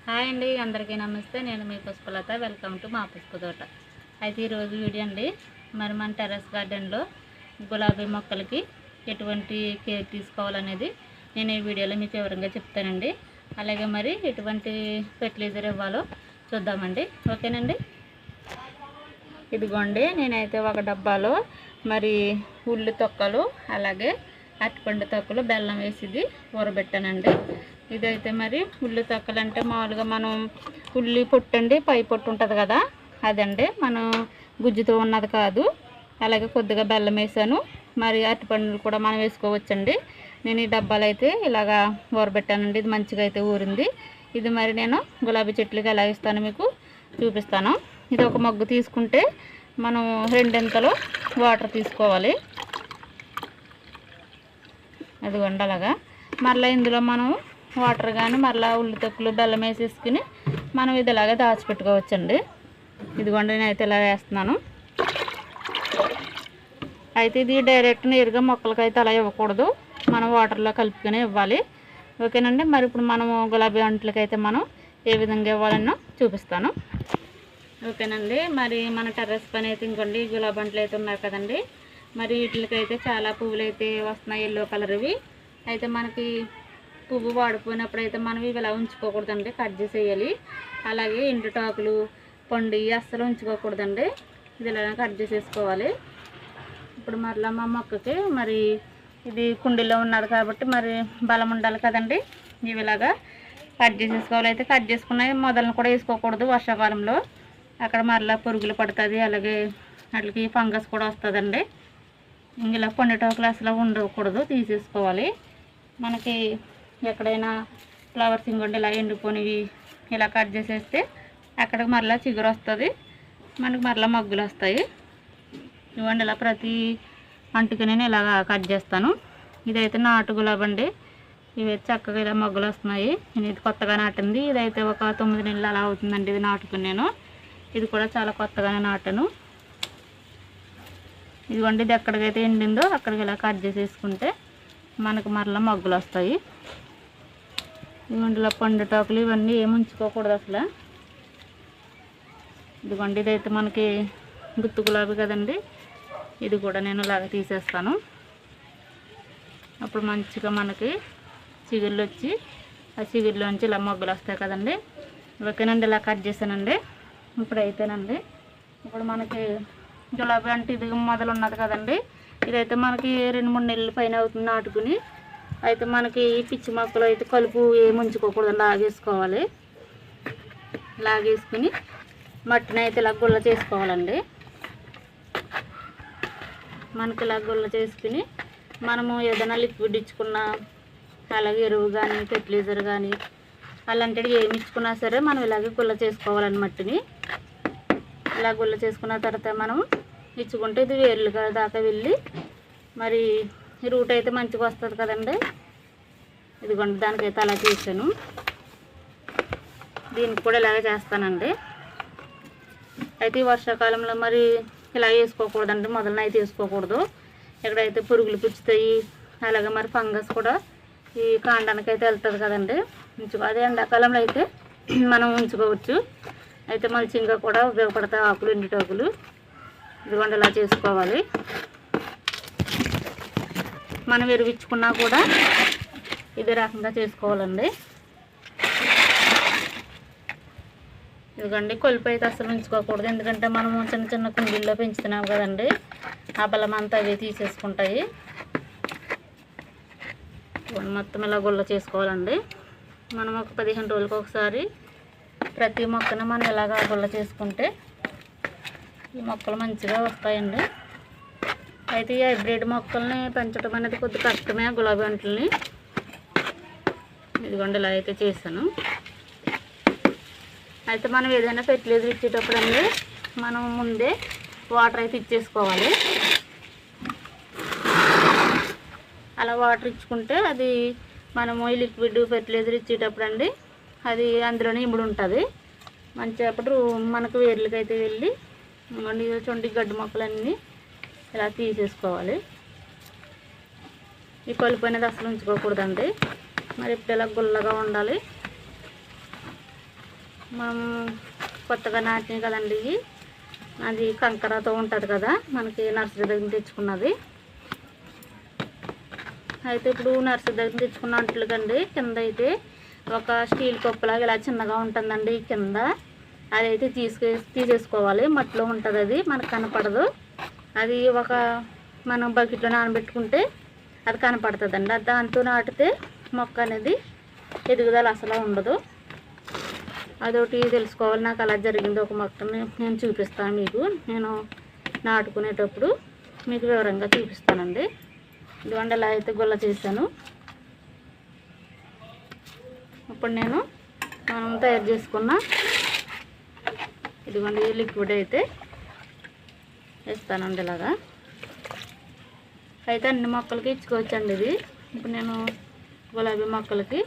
Hi అండి, అందరికీ నమస్తే. నేను మీ పుష్పలత. వెల్కమ్ టు మా పుష్ప తోట. అయితే ఈరోజు వీడియో అండి, మరి మన టెర్రస్ గార్డెన్లో గులాబీ మొక్కలకి ఎటువంటి కేర్ తీసుకోవాలనేది నేను ఈ వీడియోలో మీకు వివరంగా చెప్తానండి. అలాగే మరి ఎటువంటి ఫెర్టిలైజర్ ఇవ్వాలో చూద్దామండి. ఓకేనండి. ఇదిగోండి, నేనైతే ఒక డబ్బాలో మరి ఉల్లి తొక్కలు అలాగే అరటిపండు తొక్కలు బెల్లం వేసి ఊరబెట్టానండి. ఇదైతే మరి ఉల్లి తొక్కలు అంటే మామూలుగా మనం ఉల్లి పొట్టండి, పై పొట్టు ఉంటుంది కదా, అదండి. మనం గుజ్జుతో ఉన్నది కాదు. అలాగే కొద్దిగా బెల్లం వేసాను. మరి అరటిపండులు కూడా మనం వేసుకోవచ్చండి. నేను ఈ డబ్బాలు అయితే ఇలాగా ఊరబెట్టానండి. ఇది మంచిగా అయితే ఊరింది. ఇది మరి నేను గులాబీ చెట్లకి ఎలా ఇస్తానో మీకు చూపిస్తాను. ఇది ఒక మగ్గు తీసుకుంటే మనం రెండింతలు వాటర్ తీసుకోవాలి. అదిగోండి అలాగా. మరలా ఇందులో మనం వాటర్ కానీ మరలా ఉల్లి తొక్కులు బెల్లం వేసేసుకుని మనం ఇది ఇలాగే దాచిపెట్టుకోవచ్చండి. ఇదిగోండి, నేనైతే ఇలా వేస్తున్నాను. అయితే ఇది డైరెక్ట్ నేరుగా మొక్కలకైతే అలా ఇవ్వకూడదు, మనం వాటర్లో కలుపుకొని ఇవ్వాలి. ఓకేనండి. మరి ఇప్పుడు మనము గులాబీ అంట్లకైతే మనం ఏ విధంగా ఇవ్వాలన్నో చూపిస్తాను. ఓకేనండి. మరి మన టెర్రస్ పని అయితే ఇంకోండి గులాబీ అంట్లు అయితే ఉన్నాయి కదండి. మరి వీటికైతే చాలా పువ్వులు అయితే వస్తున్నాయి, ఎల్లో కలర్వి. అయితే మనకి పువ్వు వాడిపోయినప్పుడు అయితే మనం ఇవి ఇలా ఉంచుకోకూడదండి, కట్ చేసేయాలి. అలాగే ఎండుటాకులు పండు అస్సలు ఉంచుకోకూడదండి, ఇది ఇలా కట్ చేసేసుకోవాలి. ఇప్పుడు మరలా మా మొక్కకి మరి ఇది కుండీలో ఉన్నది కాబట్టి మరి బలం ఉండాలి కదండి. ఇవి ఇలాగా కట్ చేసేసుకోవాలి. అయితే కట్ చేసుకున్నాయి మొదలను కూడా వేసుకోకూడదు వర్షాకాలంలో, అక్కడ మరలా పురుగులు పడుతుంది. అలాగే వాటికి ఫంగస్ కూడా వస్తుందండి. ఇలా పండుటాకులు అసలు ఉండకూడదు, తీసేసుకోవాలి. మనకి ఎక్కడైనా ఫ్లవర్స్ ఇంకోండి ఇలా ఎండిపోయినవి ఇలా కట్ చేసేస్తే అక్కడికి మరలా చిగురు వస్తుంది, మనకి మరలా మగ్గులు వస్తాయి. ఇవ్వండి, ఇలా ప్రతి అంటుకి నేను ఇలాగ కట్ చేస్తాను. ఇదైతే నాటు గులాబీ అండి. ఇవైతే చక్కగా ఇలా మగ్గులు వస్తున్నాయి. నేను ఇది కొత్తగా నాటింది. ఇదైతే ఒక 9 నెలలు అలా అవుతుందండి ఇది నాటుకుని నేను. ఇది కూడా చాలా కొత్తగానే నాటాను. ఇదిగోండి, ఇది ఎక్కడికైతే ఎండిందో అక్కడికి ఇలా కట్ చేసేసుకుంటే మనకు మరలా మగ్గులు వస్తాయి. ఇదిగోండి, ఇలా పండుటాకులు ఇవన్నీ ఏమి ఉంచుకోకూడదు అసలు. ఇదిగోండి, ఇదైతే మనకి గుత్తు గులాబీ కదండి. ఇది కూడా నేను ఇలాగ తీసేస్తాను. అప్పుడు మంచిగా మనకి చిగుళ్ళు వచ్చి ఆ చిగురులోంచి ఇలా మగ్గులు వస్తాయి కదండి. ఓకేనండి, ఇలా కట్ చేశానండి. ఇప్పుడైతేనండి ఇప్పుడు మనకి గులాబీ అంటే ఇది మొదలు ఉన్నది కదండి. ఇదైతే మనకి 2-3 నెలల పైన అవుతుంది నాటుకుని. అయితే మనకి పిచ్చి మొక్కలు అయితే కలుపు ఏమి ఉంచుకోకూడదు, లాగేసుకోవాలి. లాగేసుకుని మట్టిని అయితే ఇలా గుల్ల చేసుకోవాలండి. మనకి ఇలా గుల్ల చేసుకుని మనము ఏదైనా లిక్విడ్ ఇచ్చుకున్నా, అలాగే ఎరువు కానీ ఫెర్టిలైజర్ కానీ అలాంటివి ఏమి ఇచ్చుకున్నా సరే మనం ఇలాగే గుల్ల చేసుకోవాలని మట్టిని. ఇలా గుల్ల చేసుకున్న తర్వాత మనం ఇచ్చుకుంటే ఇది వేర్లు దాకా వెళ్ళి మరి రూట్ అయితే మంచిగా వస్తుంది కదండి. ఇదిగోండి, దానికైతే అలా చేశాను. దీనికి కూడా ఇలాగే చేస్తానండి. అయితే ఈ వర్షాకాలంలో మరి ఇలా వేసుకోకూడదండి, మొదలన అయితే వేసుకోకూడదు. ఎక్కడైతే పురుగులు పుచ్చుతాయి, అలాగే మరి ఫంగస్ కూడా ఈ కాండానికి అయితే వెళ్తుంది కదండి. అదే ఎండాకాలంలో అయితే మనం ఉంచుకోవచ్చు. అయితే మల్చింగ్గా కూడా ఉపయోగపడతాయి ఆకులు, ఎండుటాకులు. ఇదిగోండి, ఇలా చేసుకోవాలి. మనం ఎరువిచ్చుకున్నా కూడా ఇదే రకంగా చేసుకోవాలండి. ఇదిగోండి, కొలుపు అయితే అసలు ఉంచుకోకూడదు, ఎందుకంటే మనము చిన్న చిన్న కుండీల్లో పెంచుతున్నాం కదండి. ఆ బలం అంతా అవి తీసేసుకుంటాయి. మొత్తం ఇలా గుల్ల చేసుకోవాలండి. మనం ఒక 15 రోజులకు ఒకసారి ప్రతి మొక్కను మనం ఇలాగా గుల్ల చేసుకుంటే ఈ మొక్కలు మంచిగా వస్తాయండి. అయితే ఈ హైబ్రిడ్ మొక్కల్ని పెంచడం అనేది కొద్ది కష్టమే, గులాబీ అంట్లని. ఇదిగోండి, ఇలా అయితే చేశాను. అయితే మనం ఏదైనా ఫెర్టిలైజర్ ఇచ్చేటప్పుడు అండి మనం ముందే వాటర్ అయితే ఇచ్చేసుకోవాలి. అలా వాటర్ ఇచ్చుకుంటే అది మనము ఈ లిక్విడ్ ఫెర్టిలైజర్ ఇచ్చేటప్పుడు అండి అది అందులోనే ఇముడు ఉంటుంది మంచిగా. అప్పుడు మనకు వేర్లకైతే వెళ్ళి చూడండి గడ్డి మొక్కలన్నీ ఇలా తీసేసుకోవాలి. ఈ కలుపు అనేది అసలు ఉంచుకోకూడదండి. మరి ఇప్పుడు ఇలా గుల్లగా ఉండాలి. మనం కొత్తగా నాటినాయి కదండి ఇవి. అది కంకరతో ఉంటుంది కదా మనకి నర్సరీ దగ్గర తెచ్చుకున్నది. అయితే ఇప్పుడు నర్సరీ దగ్గర తెచ్చుకున్న అంట్లుగండి కింద అయితే ఒక స్టీల్ కప్పులాగా ఇలా చిన్నగా ఉంటుందండి కింద. అదైతే తీసేసుకోవాలి. మట్టిలో ఉంటుంది, అది మనకు కనపడదు. అది ఒక మనం బకెట్లో నానబెట్టుకుంటే అది కనపడుతుందండి. దాంతో నాటితే మొక్క అనేది ఎదుగుదల అసలు ఉండదు. అదొకటి తెలుసుకోవాలి. నాకు అలా జరిగింది. ఒక మొక్కని నేను చూపిస్తాను మీకు. నేను నాటుకునేటప్పుడు మీకు వివరంగా చూపిస్తానండి. ఇదిగోండి ఇలా అయితే గుల్ల చేశాను. ఇప్పుడు నేను మనం తయారు చేసుకున్న ఇదిగోండి లిక్విడ్ అయితే వేస్తానండి. ఇలాగా అయితే అన్ని మొక్కలకి ఇచ్చుకోవచ్చండి ఇది. ఇప్పుడు నేను గులాబీ మొక్కలకి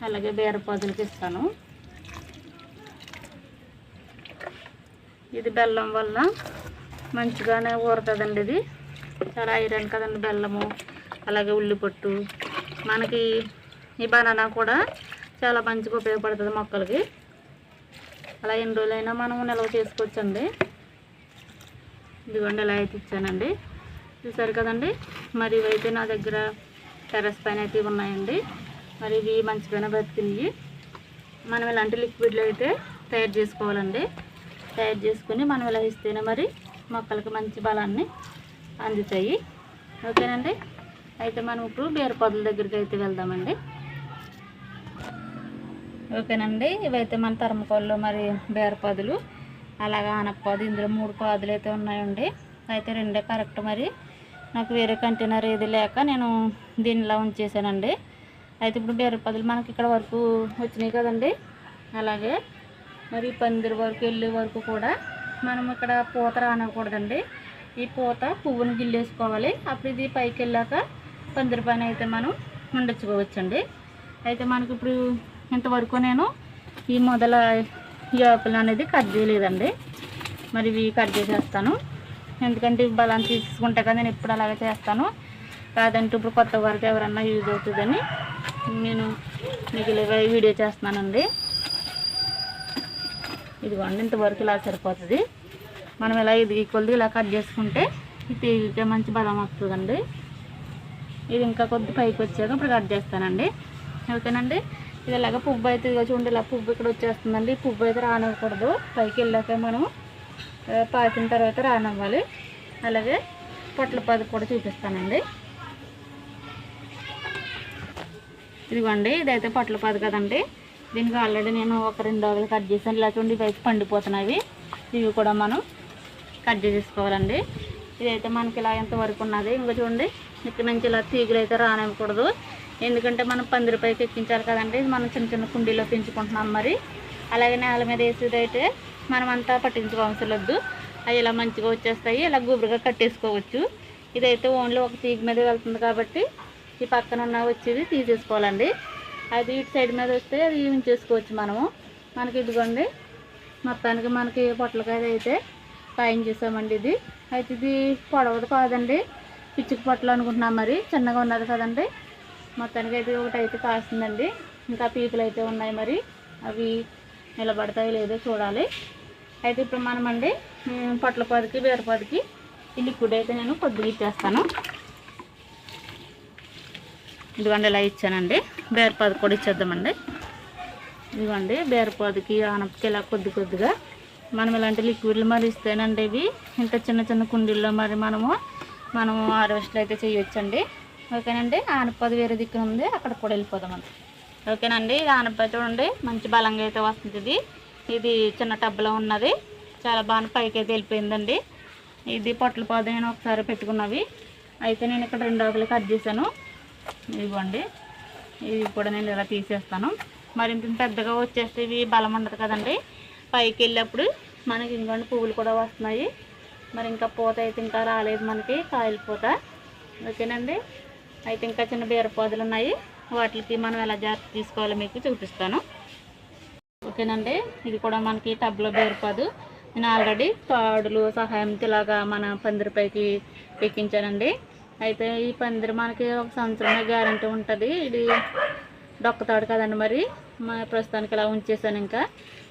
అలాగే బీరపాదులకి ఇస్తాను. ఇది బెల్లం వల్ల మంచిగానే ఊరుతుందండి. ఇది చాలా ఐరన్ కదండి బెల్లము, అలాగే ఉల్లిపొట్టు. మనకి ఈ బనానా కూడా చాలా మంచిగా ఉపయోగపడుతుంది మొక్కలకి. అలా ఎన్ని రోజులైనా మనం నిల్వ చేసుకోవచ్చండి. ఇదిగోండి ఇలా అయితే ఇచ్చానండి. చూసారు కదండి. మరి ఇవైతే నా దగ్గర టెర్రస్ పైన అయితే ఉన్నాయండి. మరి ఇవి మంచిగానే బ్రతికినవి. మనం ఇలాంటి లిక్విడ్లు అయితే తయారు చేసుకోవాలండి. తయారు చేసుకుని మనం ఇలా ఇస్తేనే మరి మొక్కలకి మంచి బలాన్ని అందుతాయి. ఓకేనండి. అయితే మనం ఇప్పుడు బీరపాదుల దగ్గరికి అయితే వెళ్దామండి. ఓకేనండి. ఇవైతే మన థర్మకోల్లో మరి బీరపాదులు, అలాగా ఆనపపాదు. ఇందులో 3 పాదులు అయితే ఉన్నాయండి. అయితే 2 కరెక్ట్. మరి నాకు వేరే కంటైనర్ ఏది లేక నేను దీనిలా ఉంచేసానండి. అయితే ఇప్పుడు బీరపాదులు మనకి ఇక్కడ వరకు వచ్చినాయి కదండి. అలాగే మరి పందిరి వరకు వెళ్ళే వరకు కూడా మనం ఇక్కడ పూత రానకూడదండి. ఈ పూత పువ్వుని గిల్లేసుకోవాలి. అప్పుడు ఇది పైకి వెళ్ళాక పందిరి పైన అయితే మనం ఉండొచ్చుకోవచ్చండి. అయితే మనకి ఇప్పుడు ఇంతవరకు నేను ఈ మొదల ఈ ఆకులు అనేది కట్ చేయలేదండి. మరి ఇవి కట్ చేసేస్తాను. ఎందుకంటే ఇవి బలాన్ని తీసుకుంటే కదా నేను ఎప్పుడు అలాగే చేస్తాను. కాదంటే ఇప్పుడు కొత్త వరకు ఎవరన్నా యూజ్ అవుతుందని నేను మీకు వీడియో చేస్తున్నానండి. ఇదిగోండి ఇంతవరకు ఇలా సరిపోతుంది. మనం ఇలా ఇది కొద్దిగా ఇలా కట్ చేసుకుంటే ఈ తీగకి మంచి బలం వస్తుందండి. ఇది ఇంకా కొద్ది పైకి వచ్చాక ఇప్పుడు కట్ చేస్తానండి. ఓకేనండి. ఇది ఇలాగ పువ్వు అయితే చూడండి, ఇలా పువ్వు ఇక్కడ వచ్చేస్తుందండి. పువ్వు అయితే రానివ్వకూడదు. పైకి వెళ్ళాక మనం పాకిన తర్వాత రానివ్వాలి. అలాగే పొట్లపాదు కూడా చూపిస్తానండి. ఇదిగోండి ఇదైతే పొట్లపాదు కదండి. దీనికి ఆల్రెడీ నేను ఒక 2 ఆకులు కట్ చేశాను. ఇలా చూడండి ఇవి అయితే పండిపోతున్నాయి. ఇవి కూడా మనం కట్ చేసేసుకోవాలండి. ఇదైతే మనకి ఇలా ఎంతవరకు ఉన్నది. ఇంకా చూడండి ఇక్కడ నుంచి ఇలా తీగులు అయితే రానివ్వకూడదు. ఎందుకంటే మనం పందిరిపైకి ఎక్కించాలి కదండి. ఇది మనం చిన్న చిన్న కుండీలో పెంచుకుంటున్నాం. మరి అలాగే నేల మీద వేసేది అయితే మనం అంతా పట్టించుకోవాల్సిన వద్దు. అవి ఇలా మంచిగా వచ్చేస్తాయి. ఇలా గుబురుగా కట్టేసుకోవచ్చు. ఇదైతే ఓన్లీ ఒక తీగ మీద వెళ్తుంది కాబట్టి ఈ పక్కన ఉన్న వచ్చేది తీసేసుకోవాలండి. అది ఇటు సైడ్ మీద వస్తే అది ఉంచేసుకోవచ్చు మనము. మనకి ఇదిగోండి మొత్తానికి మనకి పొట్లకాయ అయితే పాయం చేసామండి. ఇది అయితే ఇది పొడవదు కాదండి, పిచ్చుకు పొట్టలు అనుకుంటున్నాం. మరి చిన్నగా ఉన్నది కదండి. మొత్తానికి అయితే ఒకటి అయితే కాస్తుందండి. ఇంకా పీపులు అయితే ఉన్నాయి. మరి అవి నిలబడతాయి లేదో చూడాలి. అయితే ఇప్పుడు మనమండి పొట్లపాదుకి బీరపాదుకి ఈ లిక్విడ్ అయితే నేను కొద్దిగా ఇచ్చేస్తాను. ఇదిగోండి ఇలా ఇచ్చానండి. బీరపాదు కూడా ఇచ్చేద్దామండి. ఇదిగోండి బీరపాదుకి ఆనపకి ఇలా కొద్దిగా మనం ఇలాంటి లిక్విడ్లు మరి ఇస్తేనండి ఇవి ఇంత చిన్న చిన్న కుండీల్లో మరి మనము హార్వెస్ట్లు అయితే చేయొచ్చండి. ఓకేనండి. ఆనపపాదు వేరే దిక్కున ఉంది, అక్కడ కూడా వెళ్ళిపోదామండి. ఓకేనండి. ఇది ఆనపపాదు చూడండి మంచి బలంగా అయితే వస్తుంది. ఇది చిన్న టబ్లో ఉన్నది, చాలా బాగా పైకి అయితే వెళ్ళిపోయిందండి. ఇది పొట్లపాదు నేను ఒకసారి పెట్టుకున్నవి. అయితే నేను ఇక్కడ 2 ఆకులు కట్ చేశాను. ఇవ్వండి ఇవి కూడా నేను ఇలా తీసేస్తాను. మరింత పెద్దగా వచ్చేస్తే ఇవి బలం ఉండదు కదండి. పైకి వెళ్ళేప్పుడు మనకి ఇంకొన్ని పువ్వులు కూడా వస్తున్నాయి. మరి ఇంకా పూత అయితే ఇంకా రాలేదు మనకి, కాయల పూత. ఓకేనండి. అయితే ఇంకా చిన్న బీరపాదులు ఉన్నాయి. వాటికి మనం ఎలా జాగ్రత్త తీసుకోవాలో మీకు చూపిస్తాను. ఓకేనండి. ఇది కూడా మనకి టబ్లో బీరపాదు. నేను ఆల్రెడీ తాడులు సహాయంతో ఇలాగా మన పందిరిపైకి ఎక్కించానండి. అయితే ఈ పందిరి మనకి 1 సంవత్సరమే గ్యారంటీ ఉంటుంది. ఇది డొక్క తాడు కదండి. మరి ప్రస్తుతానికి ఇలా ఉంచేసాను. ఇంకా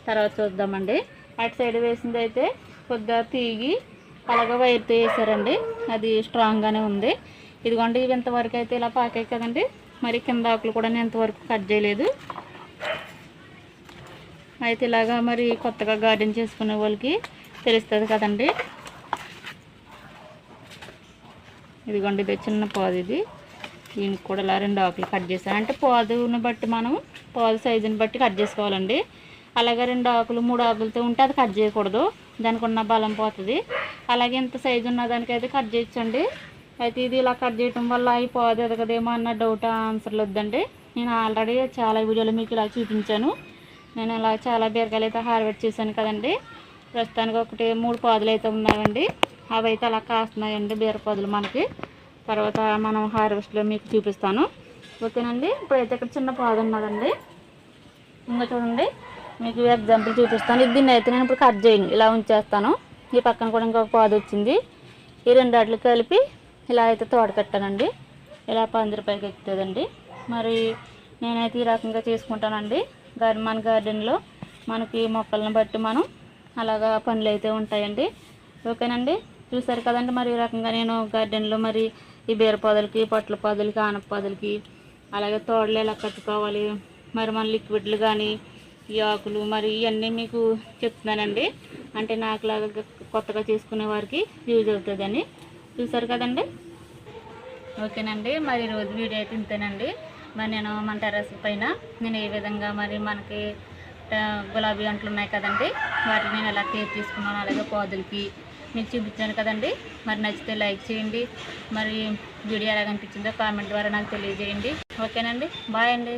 తర్వాత చూద్దామండి. అటు సైడ్ వేసింది అయితే కొద్దిగా తీగి అలాగే వైర్తో వేసారండి, అది స్ట్రాంగ్గానే ఉంది. ఇదిగోండి ఇవి ఇంతవరకు అయితే ఇలా పాకాయి కదండి. మరి కింద ఆకులు కూడా నేను ఇంతవరకు కట్ చేయలేదు. అయితే ఇలాగా మరి కొత్తగా గార్డెన్ చేసుకునే వాళ్ళకి తెలుస్తుంది కదండి. ఇదిగోండి ఇది చిన్న పాదు, ఇది దీనికి కూడా ఇలా 2 ఆకులు కట్ చేశాను. అంటే పాదుని బట్టి మనం పాదు సైజుని బట్టి కట్ చేసుకోవాలండి. అలాగే 2 ఆకులు 3 ఆకులతో ఉంటే అది కట్ చేయకూడదు, దానికి ఉన్న బలం పోతుంది. అలాగే ఇంత సైజు ఉన్న దానికైతే కట్ చేయొచ్చండి. అయితే ఇది ఇలా కట్ చేయటం వల్ల ఈ పాదు ఎదగదేమో అన్న డౌట్ ఆన్సర్లు వద్దండి. నేను ఆల్రెడీ చాలా వీడియోలు మీకు ఇలా చూపించాను. నేను ఇలా చాలా బీరకాయలు అయితే హార్వెస్ట్ చేశాను కదండి. ప్రస్తుతానికి 3 పాదులు అయితే ఉన్నాయండి. అవి అయితే అలా కాస్తున్నాయండి బీరపాదులు మనకి. తర్వాత మనం హార్వెస్ట్లో మీకు చూపిస్తాను, ఓకేనండి. ఇప్పుడైతే ఇక్కడ చిన్న పాదు ఉన్నదండి. ఇంకా చూడండి మీకు ఎగ్జాంపుల్ చూపిస్తాను. దీన్ని అయితే నేను ఇప్పుడు కట్ చేయను, ఇలా ఉంచేస్తాను. ఈ పక్కన కూడా ఇంకొక పాదు వచ్చింది. ఈ 2 వాటికి కలిపి ఇలా అయితే తోట కట్టానండి. ఇలా రూపాయలకి ఎక్కుతుందండి. మరి నేనైతే ఈ రకంగా చేసుకుంటానండి. మన గార్డెన్లో మనకి మొక్కలను బట్టి మనం అలాగా పనులు అయితే ఉంటాయండి, ఓకేనండి. చూసారు కదండి. మరి ఈ రకంగా నేను గార్డెన్లో మరి ఈ బీరపాదులకి, పొట్ల పాదులకి, ఆనప పాదులకి, అలాగే తోటలు ఎలా కట్టుకోవాలి, మరి మన లిక్విడ్లు కానీ ఈ ఆకులు మరి ఇవన్నీ మీకు చెప్తున్నానండి. అంటే నాకులాగా కొత్తగా చేసుకునే వారికి యూజ్ అవుతుందని. చూసారు కదండి, ఓకేనండి. మరి ఈరోజు వీడియో అయితే ఇంతేనండి. మరి నేను మన టెర్రస్ పైన నేను ఏ విధంగా మరి మనకి గులాబీ అంట్లు ఉన్నాయి కదండి, వాటిని నేను ఎలా కేర్ తీసుకున్నాను, అలాగే పాదులకి మీకు చూపించాను కదండి. మరి నచ్చితే లైక్ చేయండి, మరి వీడియో ఎలా కనిపించిందో కామెంట్ ద్వారా నాకు తెలియజేయండి, ఓకేనండి. బాయ్ అండి.